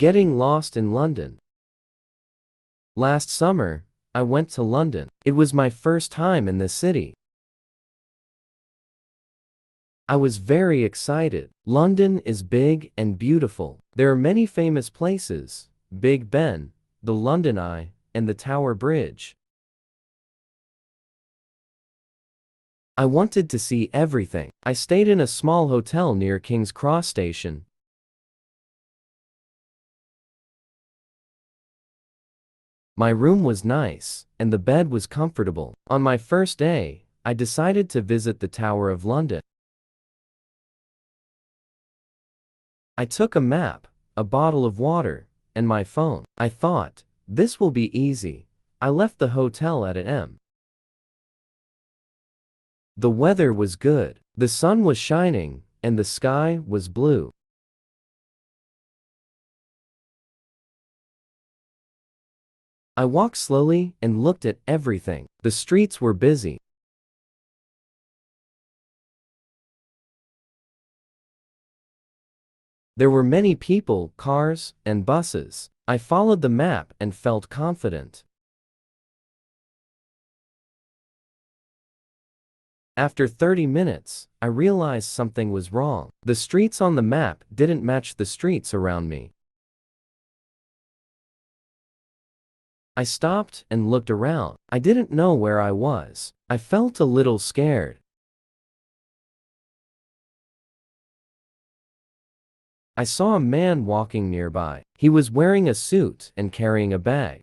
Getting lost in London. Last summer, I went to London. It was my first time in the city. I was very excited. London is big and beautiful. There are many famous places: Big Ben, the London Eye, and the Tower Bridge. I wanted to see everything. I stayed in a small hotel near King's Cross Station. My room was nice, and the bed was comfortable. On my first day, I decided to visit the Tower of London. I took a map, a bottle of water, and my phone. I thought, this will be easy. I left the hotel at 8 a.m. The weather was good. The sun was shining, and the sky was blue. I walked slowly and looked at everything. The streets were busy. There were many people, cars, and buses. I followed the map and felt confident. After 30 minutes, I realized something was wrong. The streets on the map didn't match the streets around me. I stopped and looked around. I didn't know where I was. I felt a little scared. I saw a man walking nearby. He was wearing a suit and carrying a bag.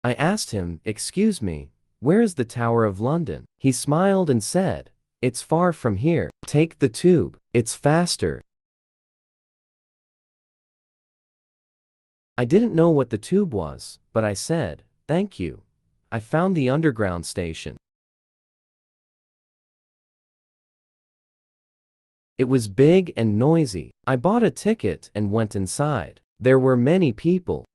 I asked him, "Excuse me, where is the Tower of London?" He smiled and said, "It's far from here. Take the tube. It's faster." I didn't know what the tube was, but I said, "Thank you." I found the underground station. It was big and noisy. I bought a ticket and went inside. There were many people.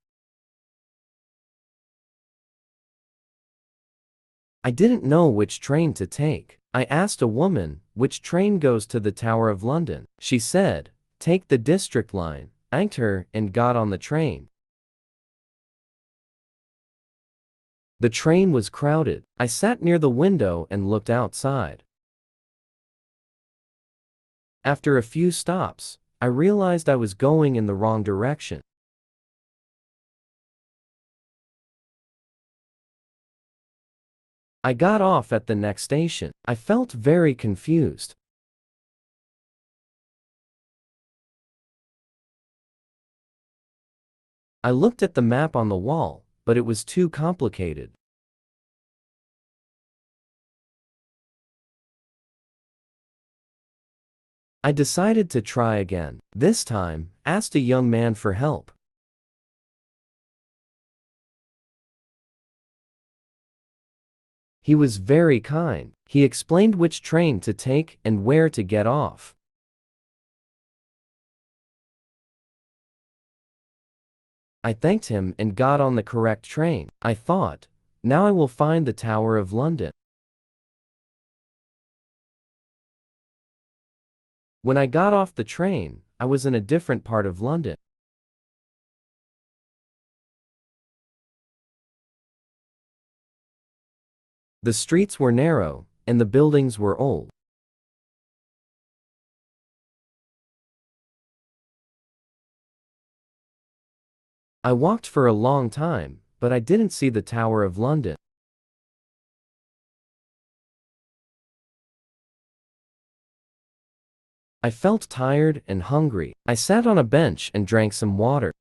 I didn't know which train to take. I asked a woman, "Which train goes to the Tower of London?" She said, "Take the District line." I thanked her and got on the train. The train was crowded. I sat near the window and looked outside. After a few stops, I realized I was going in the wrong direction. I got off at the next station. I felt very confused. I looked at the map on the wall, but it was too complicated. I decided to try again. This time, asked a young man for help. He was very kind. He explained which train to take and where to get off. I thanked him and got on the correct train. I thought, now I will find the Tower of London. When I got off the train, I was in a different part of London. The streets were narrow, and the buildings were old. I walked for a long time, but I didn't see the Tower of London. I felt tired and hungry. I sat on a bench and drank some water.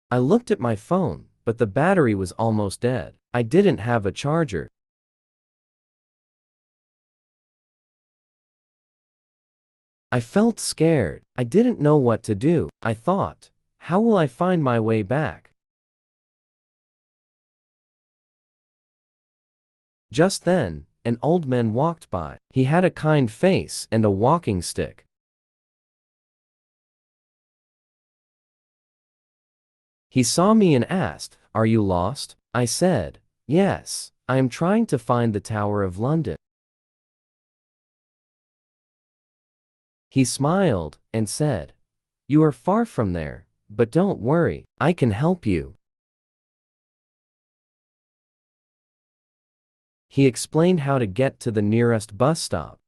I looked at my phone, but the battery was almost dead. I didn't have a charger. I felt scared. I didn't know what to do. I thought, how will I find my way back? Just then, an old man walked by. He had a kind face and a walking stick. He saw me and asked, "Are you lost?" I said, "Yes, I am trying to find the Tower of London." He smiled and said, "You are far from there, but don't worry, I can help you." He explained how to get to the nearest bus stop.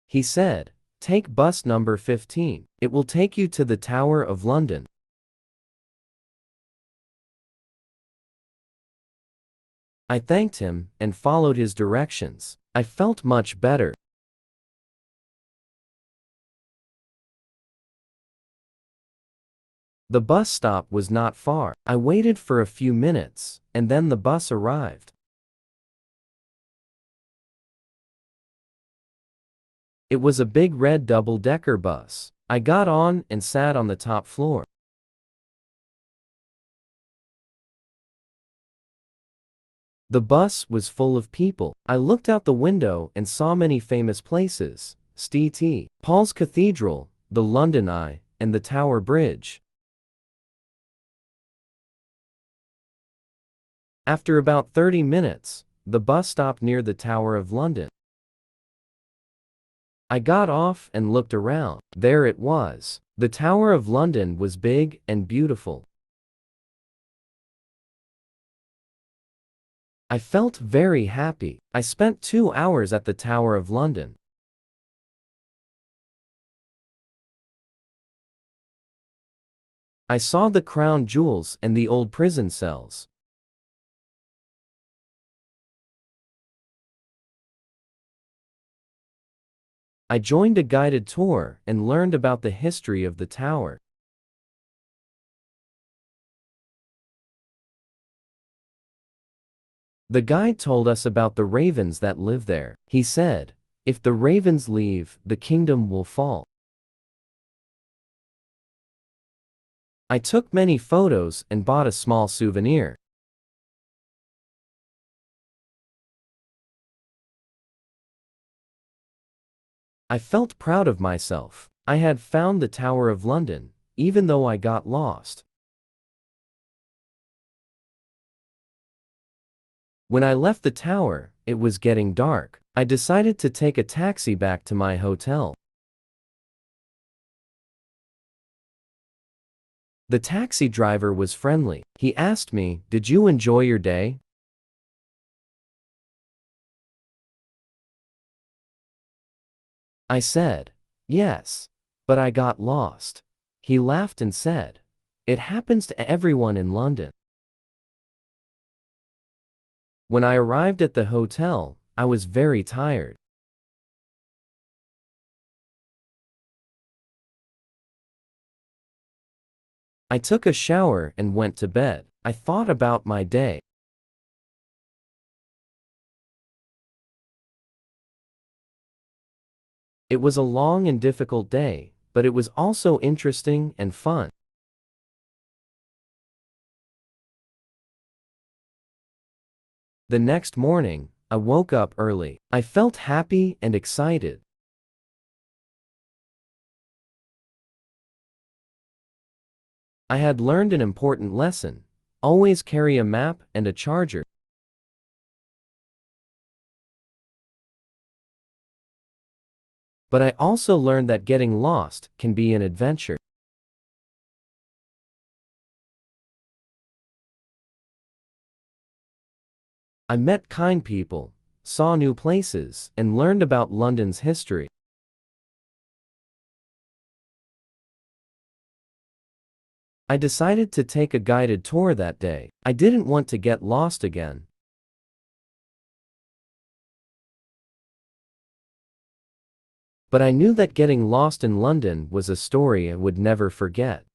He said, "Take bus number 15. It will take you to the Tower of London." I thanked him and followed his directions. I felt much better. The bus stop was not far. I waited for a few minutes, and then the bus arrived. It was a big red double-decker bus. I got on and sat on the top floor. The bus was full of people. I looked out the window and saw many famous places: St. Paul's Cathedral, the London Eye, and the Tower Bridge. After about 30 minutes, the bus stopped near the Tower of London. I got off and looked around. There it was. The Tower of London was big and beautiful. I felt very happy. I spent 2 hours at the Tower of London. I saw the crown jewels and the old prison cells. I joined a guided tour and learned about the history of the tower. The guide told us about the ravens that live there. He said, "If the ravens leave, the kingdom will fall." I took many photos and bought a small souvenir. I felt proud of myself. I had found the Tower of London, even though I got lost. When I left the tower, it was getting dark. I decided to take a taxi back to my hotel. The taxi driver was friendly. He asked me, "Did you enjoy your day?" I said, "Yes, but I got lost." He laughed and said, "It happens to everyone in London." When I arrived at the hotel, I was very tired. I took a shower and went to bed. I thought about my day. It was a long and difficult day, but it was also interesting and fun. The next morning, I woke up early. I felt happy and excited. I had learned an important lesson: always carry a map and a charger. But I also learned that getting lost can be an adventure. I met kind people, saw new places, and learned about London's history. I decided to take a guided tour that day. I didn't want to get lost again. But I knew that getting lost in London was a story I would never forget.